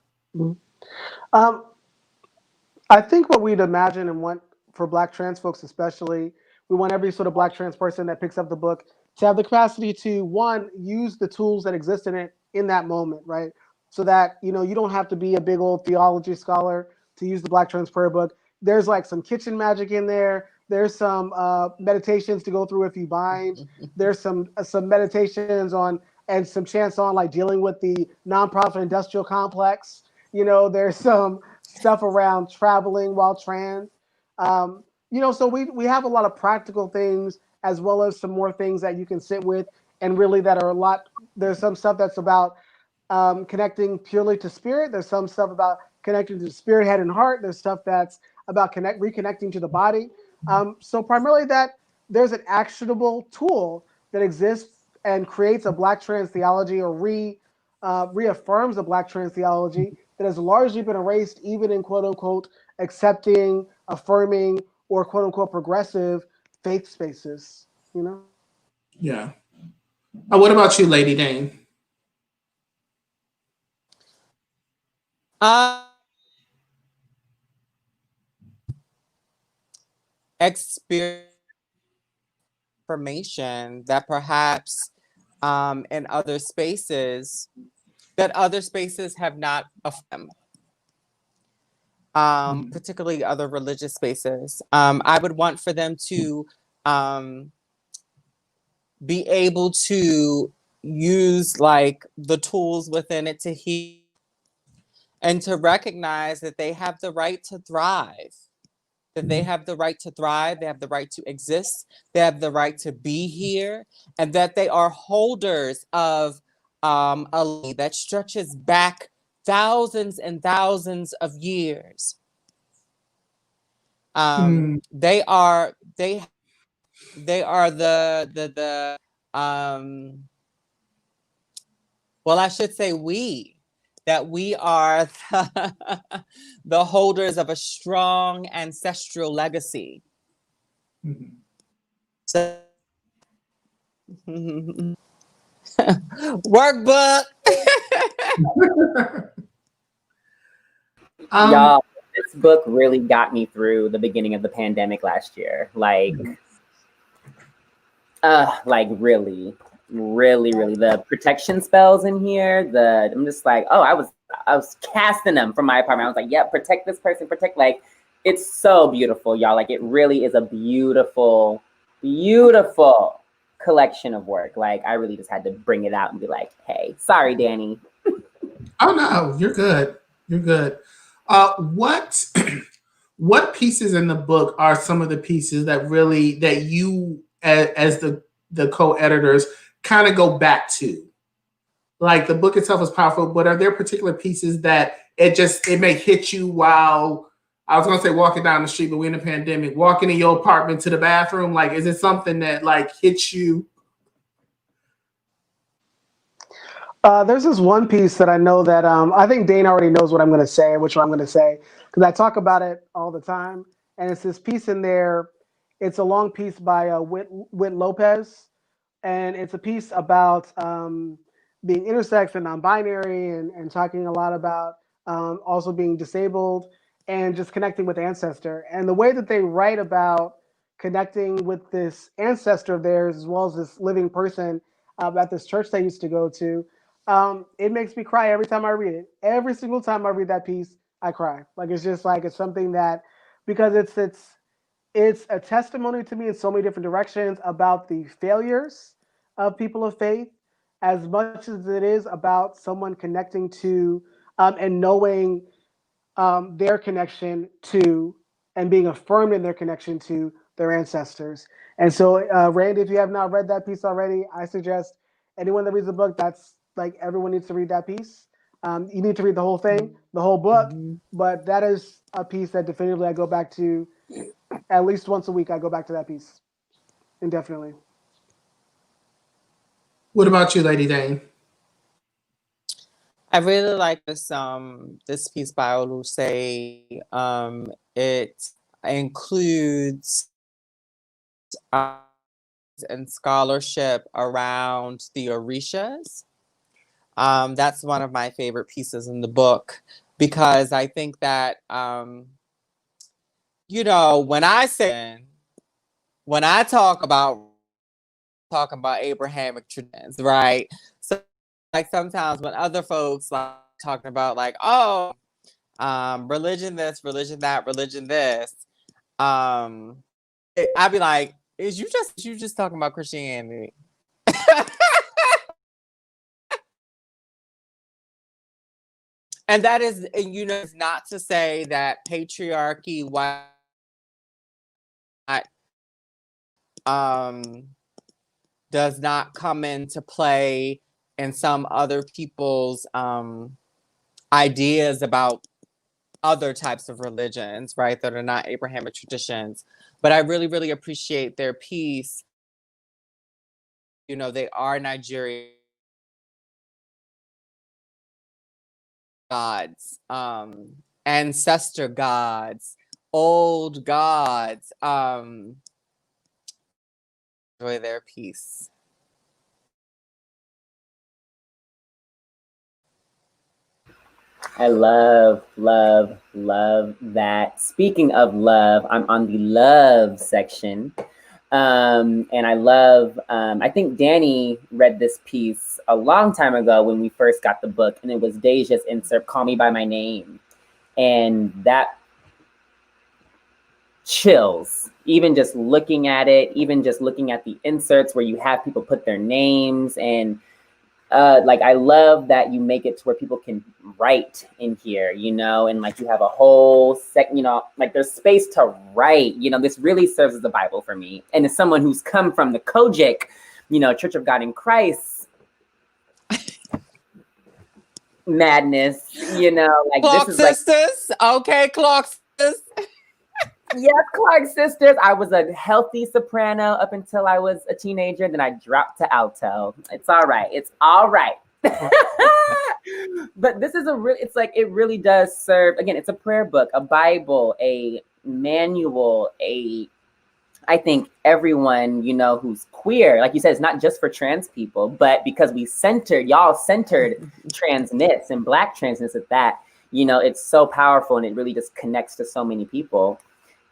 I think what we'd imagine and want for Black trans folks, especially, we want every sort of Black trans person that picks up the book to have the capacity to, one, use the tools that exist in it in that moment, right? So that, you don't have to be a big old theology scholar to use the Black trans prayer book. There's like some kitchen magic in there. There's some meditations to go through if you bind. There's some meditations on and some chants on like dealing with the nonprofit industrial complex. There's some stuff around traveling while trans. So we have a lot of practical things as well as some more things that you can sit with and really that are a lot. There's some stuff that's about connecting purely to spirit. There's some stuff about connecting to spirit, head, and heart. There's stuff that's about reconnecting to the body. So primarily that there's an actionable tool that exists and creates a Black trans theology or reaffirms a Black trans theology that has largely been erased, even in quote unquote accepting, affirming, or quote unquote progressive faith spaces. You know. Yeah. What about you, Lady Dane? Uh, experience information that perhaps in other spaces have not affirmed. Particularly other religious spaces. I would want for them to be able to use like the tools within it to heal and to recognize that they have the right to thrive. That they have the right to thrive, they have the right to exist, they have the right to be here, and that they are holders of a legacy that stretches back thousands and thousands of years. They are the well, I should say we are the holders of a strong ancestral legacy. So workbook. Y'all, this book really got me through the beginning of the pandemic last year. Like really, really, really. The protection spells in here. I'm just like, oh, I was casting them from my apartment. I was like, yep, protect this person, protect. Like, it's so beautiful, y'all. Like, it really is a beautiful, beautiful collection of work. Like, I really just had to bring it out and be like, hey, sorry, Danny. Oh no, you're good. You're good. What what pieces in the book are some of the pieces that you as the co-editors kind of go back to? Like, the book itself is powerful, but are there particular pieces that it may hit you while, I was gonna say walking down the street, but we're in a pandemic, walking in your apartment to the bathroom? Like, is it something that like hits you? There's this one piece that I know that I think Dane already knows what I'm going to say, which I'm going to say, because I talk about it all the time. And it's this piece in there. It's a long piece by Whit Lopez, and it's a piece about being intersex and non-binary, and talking a lot about also being disabled and just connecting with ancestor. And the way that they write about connecting with this ancestor of theirs, as well as this living person at this church they used to go to, it makes me cry every time I read it. Every single time I read that piece, I cry. Like, it's just like, it's something that, because it's a testimony to me in so many different directions about the failures of people of faith, as much as it is about someone connecting to and knowing their connection to, and being affirmed in their connection to their ancestors. And so, Randy, if you have not read that piece already, I suggest anyone that reads the book, that's like, everyone needs to read that piece. You need to read the whole thing, the whole book, but that is a piece that definitively I go back to at least once a week. I go back to that piece indefinitely. What about you, Lady Dane? I really like this piece by Oluse. It includes and scholarship around the Orishas. That's one of my favorite pieces in the book, because I think that when I talk about Abrahamic traditions, right? So, like, sometimes when other folks like talking about like, oh, religion this, religion that, religion this, I'd be like, is you just talking about Christianity? And that is, it's not to say that patriarchy, white, does not come into play in some other people's ideas about other types of religions, right, that are not Abrahamic traditions. But I really, really appreciate their piece. You know, they are Nigerian gods, ancestor gods, old gods. Enjoy their piece. I love, love, love that. Speaking of love, I'm on the love section. And I love, I think Danny read this piece a long time ago when we first got the book, and it was Deja's insert, Call Me By My Name. And that chills, even just looking at it, even just looking at the inserts where you have people put their names. And like, I love that you make it to where people can write in here, you know, and like you have a whole you know, like there's space to write, you know. This really serves as the Bible for me. And as someone who's come from the Kojic, you know, Church of God in Christ madness, you know, like Clark this is sisters. Like, okay, Clark sisters. yes, Clark sisters. I was a healthy soprano up until I was a teenager. Then I dropped to alto. It's all right. It's all right. But this is it's like, it really does serve. Again, it's a prayer book, a Bible, a manual, I think everyone, you know, who's queer, like you said, it's not just for trans people, but because y'all centered transness and Black transness at that, you know, it's so powerful, and it really just connects to so many people.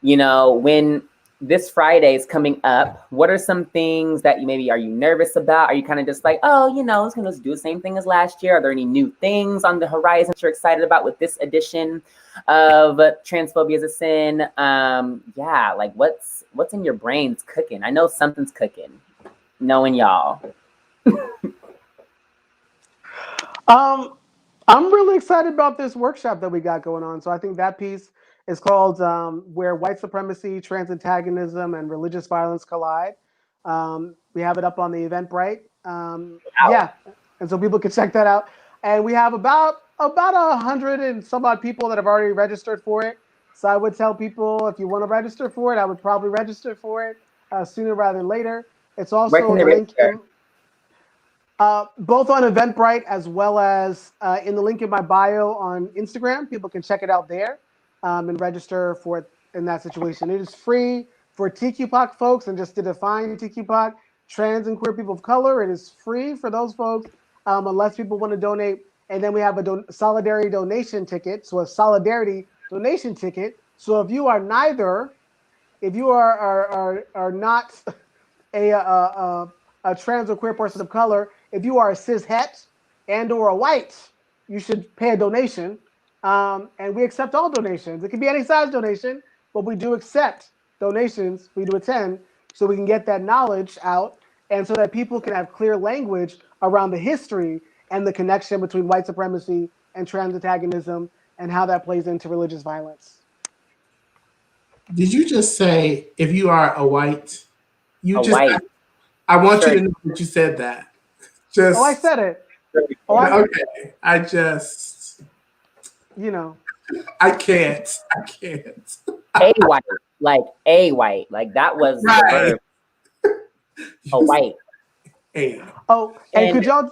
You know, when this Friday is coming up, what are some things that are you nervous about? Are you kind of just like, oh, you know, it's going to do the same thing as last year? Are there any new things on the horizon that you're excited about with this edition of Transphobia is a Sin? Yeah, like what's in your brains cooking? I know something's cooking, knowing y'all. I'm really excited about this workshop that we got going on. So I think that piece is called Where White Supremacy, Trans Antagonism, and Religious Violence Collide. We have it up on the Eventbrite. Yeah, and so people can check that out. And we have about 100 and some odd people that have already registered for it. So I would tell people, if you want to register for it, I would probably register for it sooner rather than later. It's also the link both on Eventbrite as well as in the link in my bio on Instagram. People can check it out there and register for it in that situation. It is free for TQPOC folks, and just to define TQPOC, trans and queer people of color, it is free for those folks unless people want to donate. And then we have a solidarity donation ticket, so a solidarity donation ticket. So if you are neither, if you are not a trans or queer person of color, if you are a cis het and or a white, you should pay a donation. And we accept all donations. It can be any size donation, but we do accept donations for you to attend, so we can get that knowledge out, and so that people can have clear language around the history and the connection between white supremacy and trans antagonism and how that plays into religious violence. Did you just say if you are a white? White. I want you to know that you said that. Just. Oh, I said it. Okay. I just. You know. I can't. A white, like a white, like that was the verb. A white. Hey. Oh, and can y'all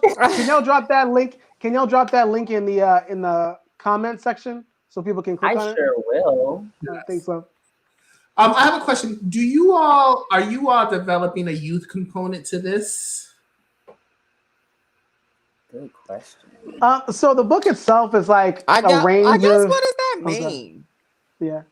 drop that link? Can y'all drop that link in the comment section so people can click on it? I sure will. I think so. I have a question. Are you all developing a youth component to this? Good question. So the book itself is like a range I guess, what does that mean? Yeah.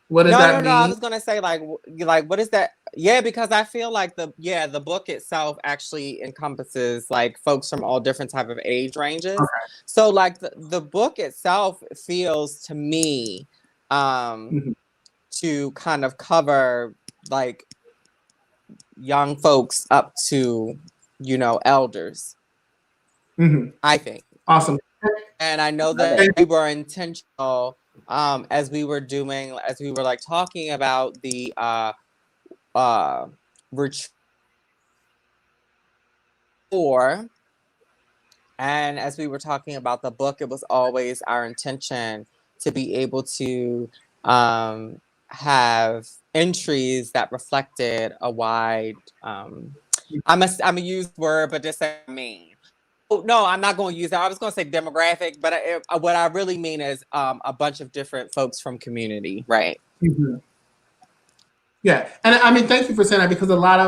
What does that mean? No, I was gonna say like what is that? Yeah, because I feel like the book itself actually encompasses like folks from all different type of age ranges. Okay. So like the book itself feels to me to kind of cover like young folks up to, you know, elders. I think. Awesome. And I know that we were intentional as we were like talking about the retreat for. And as we were talking about the book, it was always our intention to be able to have entries that reflected a wide, I'm a use word, but just say mean. Oh, no, I'm not going to use that. I was going to say demographic, but what I really mean is a bunch of different folks from community, right? Mhm. Yeah, and I mean, thank you for saying that because a lot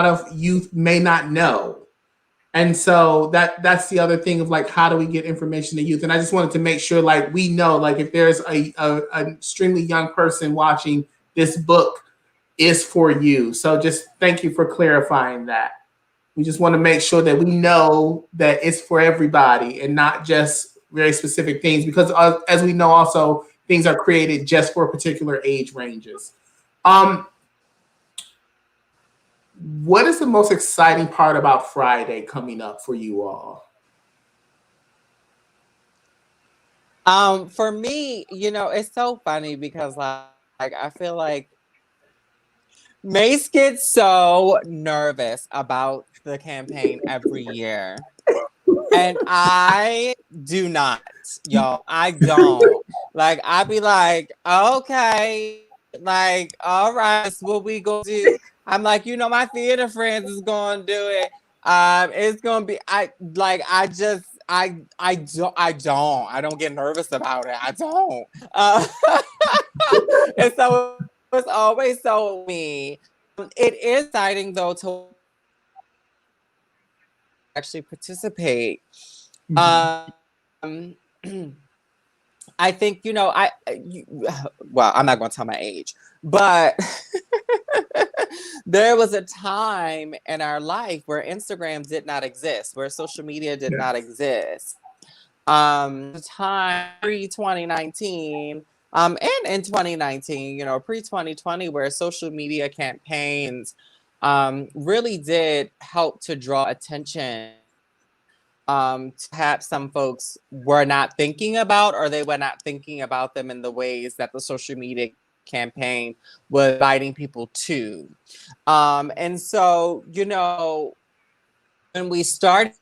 of youth may not know. And so that's the other thing of like, how do we get information to youth? And I just wanted to make sure like we know, like if there's an extremely young person watching, this book is for you. So just thank you for clarifying that. We just want to make sure that we know that it's for everybody and not just very specific things because as we know also things are created just for particular age ranges. What is the most exciting part about Friday coming up for you all? For me, it's so funny because like I feel like Mace gets so nervous about the campaign every year. And I do not, y'all. I don't. Like, I be like, okay, like, all right, that's what we gonna do. I'm like, my theater friends is gonna do it. It's gonna be, I don't get nervous about it. I don't. And so it's always so me. It is exciting though to actually participate. Um, I think well, I'm not going to tell my age, but there was a time in our life where Instagram did not exist, where social media did not exist. The time pre 2019, and in 2019, pre 2020, where social media campaigns really did help to draw attention perhaps some folks were not thinking about, or they were not thinking about them in the ways that the social media campaign was inviting people to. And so, when we started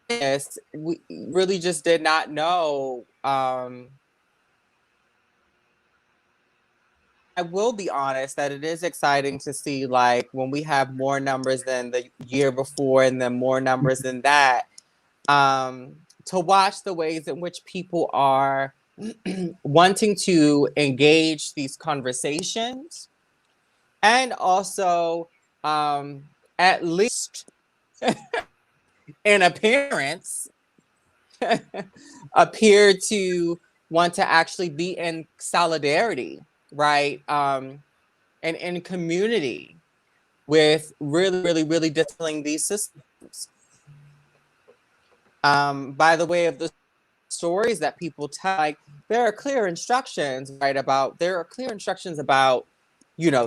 this, we really just did not know. I will be honest that it is exciting to see, like, when we have more numbers than the year before and then more numbers than that, to watch the ways in which people are wanting to engage these conversations and also at least in appearance appear to want to actually be in solidarity, right? And in community with really, really, really dismantling these systems. By the way of the stories that people tell, like there are clear instructions, right? There are clear instructions about,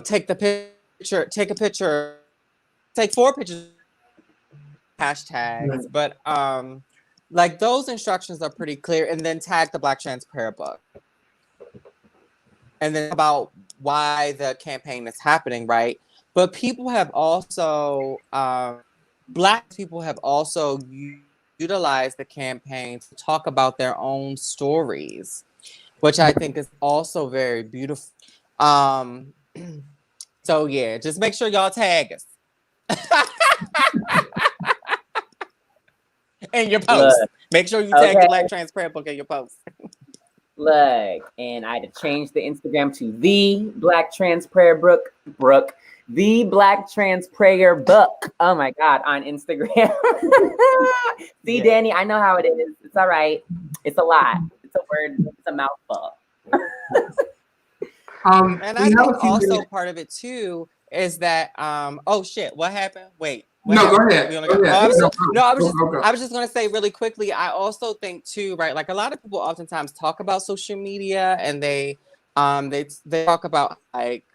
take a picture, take 4 pictures, hashtags, but like those instructions are pretty clear, and then tag the Black Trans Prayer Book. And then about why the campaign is happening, right? But people have also, Black people have also utilize the campaign to talk about their own stories, which I think is also very beautiful. So yeah, just make sure y'all tag us in your post. Make sure you tag the Black Trans Prayer Book in your post. Look, and I had to change the Instagram to the Black Trans Prayer Book. The Black Trans Prayer Book. Oh my God, on Instagram. See, yeah. Danny, I know how it is. It's all right. It's a lot. It's a word. It's a mouthful. And I think also part of it too is that oh shit, what happened? Wait. Go ahead. I was just gonna say really quickly. I also think too, right? Like a lot of people oftentimes talk about social media, and they talk about like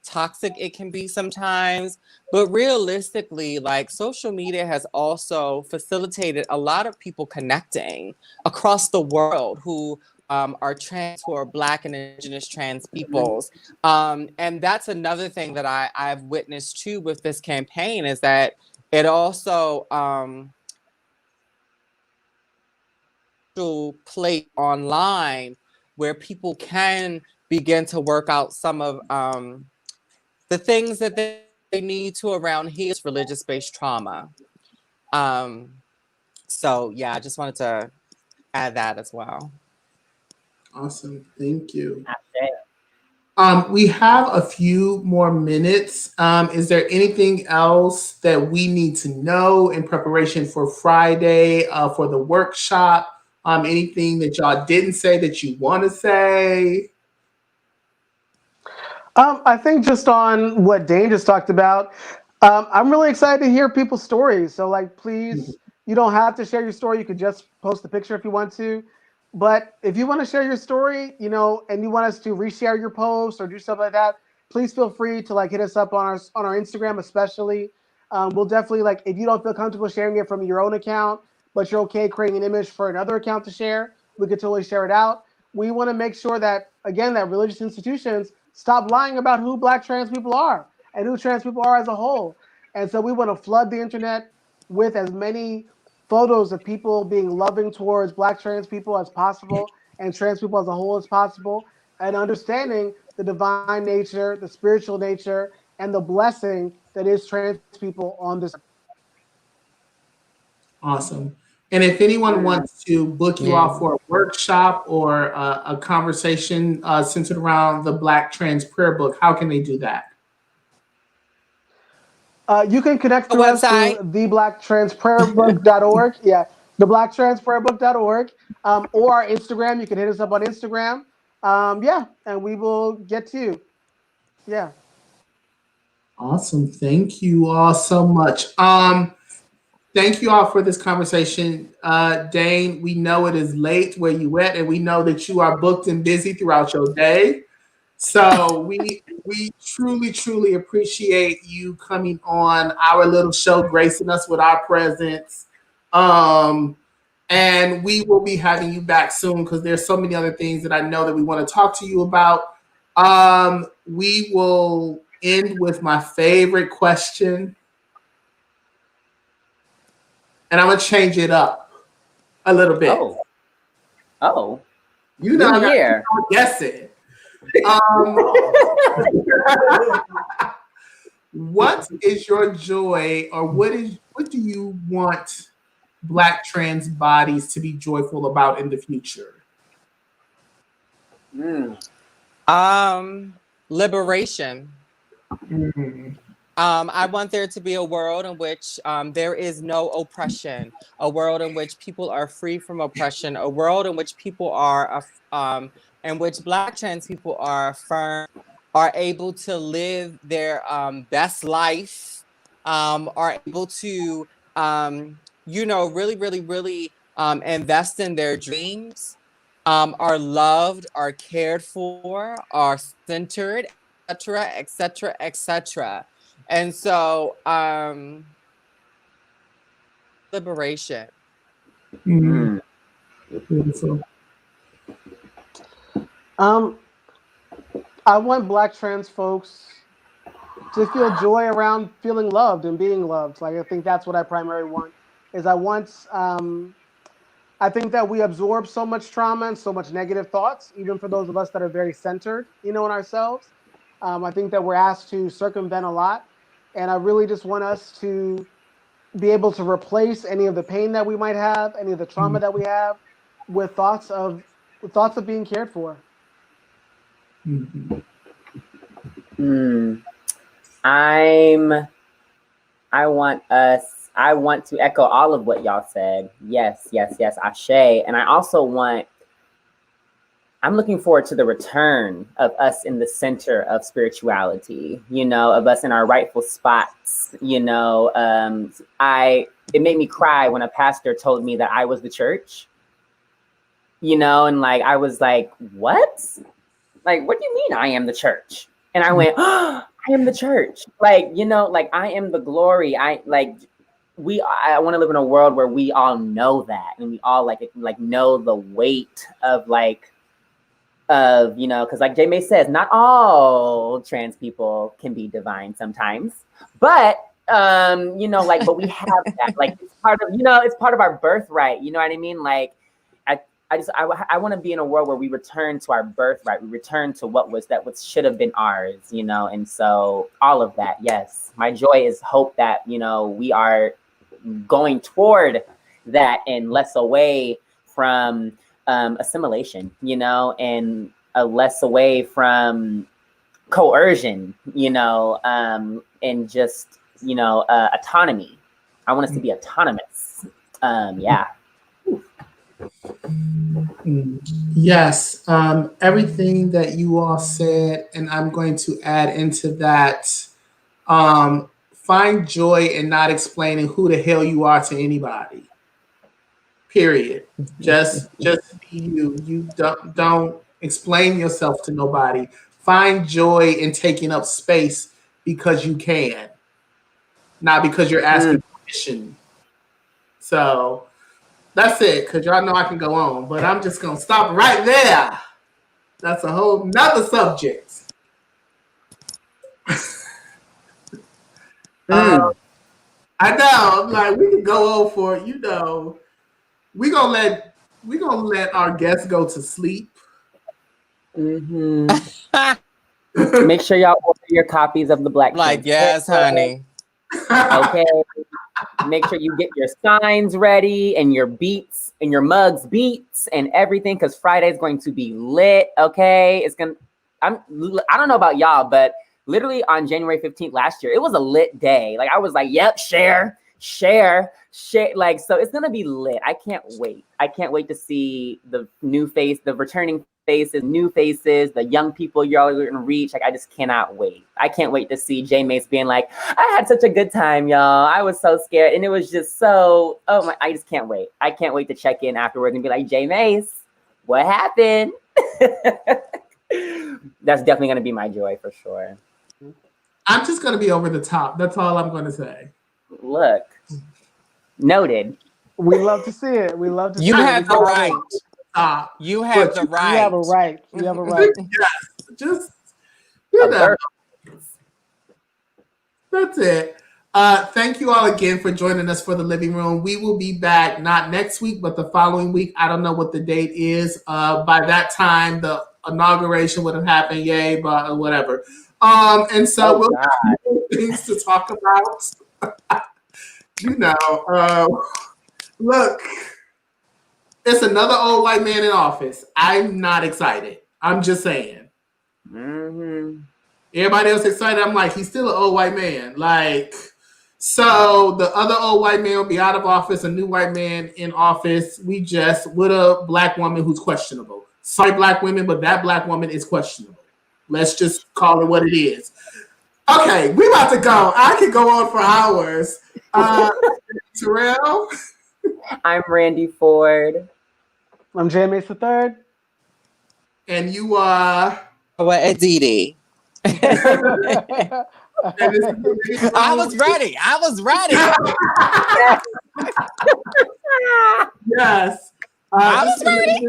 toxic it can be sometimes, but realistically, like social media has also facilitated a lot of people connecting across the world who are trans, who are Black and Indigenous trans peoples. And that's another thing that I've witnessed too with this campaign, is that it also play online where people can begin to work out some of the things that they need to around heal religious-based trauma. So yeah, I just wanted to add that as well. Awesome. Thank you. Ashe. We have a few more minutes. Is there anything else that we need to know in preparation for Friday for the workshop? Anything that y'all didn't say that you want to say? I think just on what Dane just talked about, I'm really excited to hear people's stories. So, like, please, you don't have to share your story. You could just post a picture if you want to. But if you want to share your story, you know, and you want us to reshare your post or do stuff like that, please feel free to like hit us up on our Instagram, especially. We'll definitely like if you don't feel comfortable sharing it from your own account, but you're okay creating an image for another account to share, we could totally share it out. We want to make sure that again that religious institutions stop lying about who Black trans people are and who trans people are as a whole. And so we want to flood the internet with as many photos of people being loving towards Black trans people as possible and trans people as a whole as possible, and understanding the divine nature, the spiritual nature, and the blessing that is trans people on this. Awesome. And if anyone wants to book you off for a workshop or a conversation centered around the Black Trans Prayer Book, how can they do that? You can connect The through us website. through theblacktransprayerbook.org. Yeah, theblacktransprayerbook.org. Or our Instagram. You can hit us up on Instagram. Yeah, and we will get to you. Yeah. Awesome. Thank you all so much. Thank you all for this conversation. Dane, we know it is late where you at, and we know that you are booked and busy throughout your day. So we truly, truly appreciate you coming on our little show, gracing us with our presence. And we will be having you back soon because there's so many other things that I know that we want to talk to you about. We will end with my favorite question. And I'm gonna change it up a little bit. Oh, You know, new I got year. people guessing. What is your joy, or what do you want Black trans bodies to be joyful about in the future? Liberation. Mhm. I want there to be a world in which there is no oppression, a world in which people are free from oppression, a world in which people are, in which Black trans people are affirmed, are able to live their best life, are able to, really, really, really invest in their dreams, are loved, are cared for, are centered, etc., etc., etc. And so, liberation. Mhm. Beautiful. I want Black trans folks to feel joy around feeling loved and being loved. Like I think that's what I primarily want. Is I think that we absorb so much trauma and so much negative thoughts, even for those of us that are very centered, you know, in ourselves. I think that we're asked to circumvent a lot, and I really just want us to be able to replace any of the pain that we might have, any of the trauma that we have, with thoughts of being cared for. Mhm. I want to echo all of what y'all said. Yes, yes, yes, Ashe. And I also I'm looking forward to the return of us in the center of spirituality, you know, of us in our rightful spots, you know. It made me cry when a pastor told me that I was the church, you know, and like I was like, what? Like, what do you mean I am the church? And I went, oh, I am the church. Like, you know, like I am the glory. I want to live in a world where we all know that, and we all like know the weight of like of, you know, because like J May says, not all trans people can be divine sometimes, but you know, like, but we have that, like, it's part of, you know, it's part of our birthright, you know what I mean? Like, I want to be in a world where we return to our birthright, we return to what should have been ours, you know, and so all of that, yes, my joy is hope that, you know, we are going toward that and less away from assimilation, you know, and less away from coercion, you know, and just, you know, autonomy. I want us to be autonomous. Yeah. Yes, everything that you all said, and I'm going to add into that. Find joy in not explaining who the hell you are to anybody. Period. Just be you. You don't explain yourself to nobody. Find joy in taking up space because you can, not because you're asking permission. So that's it, because y'all know I can go on, but I'm just gonna stop right there. That's a whole nother subject. I know. I'm like, we can go on for, you know, we gonna let our guests go to sleep. Make sure y'all order your copies of the Black Like, Trans yes, honey. Okay. Make sure you get your signs ready and your beats and your mugs beats and everything, because Friday is going to be lit. Okay. I don't know about y'all, but literally on January 15th last year, it was a lit day. Like, I was like, yep, share. Like, so it's gonna be lit. I can't wait. I can't wait to see the returning faces, new faces, the young people y'all are gonna reach. Like, I just cannot wait. I can't wait to see J Mace being like, I had such a good time, y'all. I was so scared. And it was just so, oh my, I just can't wait. I can't wait to check in afterwards and be like, J Mace, what happened? That's definitely gonna be my joy for sure. I'm just gonna be over the top. That's all I'm gonna say. Look, noted. We love to see it. We love to see You it. have the right. You have the right. You have a right. You have a right. Yes, just, you know. That's it. Thank you all again for joining us for the living room. We will be back not next week, but the following week. I don't know what the date is. By that time, the inauguration would have happened. Yay, but whatever. And so we'll have things to talk about. You know, look, it's another old white man in office. I'm not excited. I'm just saying. Everybody else excited. I'm like, he's still an old white man. Like, so the other old white man will be out of office, a new white man in office. We just with a black woman who's questionable. Sorry, black women, but that black woman is questionable. Let's just call it what it is. Okay, we about to go. I could go on for hours. Terrell? I'm Randy Ford. I'm J Mase III. And you are... What, Aditi? I was ready. Yes. I was ready.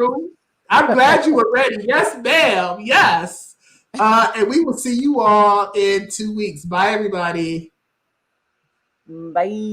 I'm glad you were ready. Yes, ma'am. Yes. And we will see you all in 2 weeks. Bye, everybody. Bye.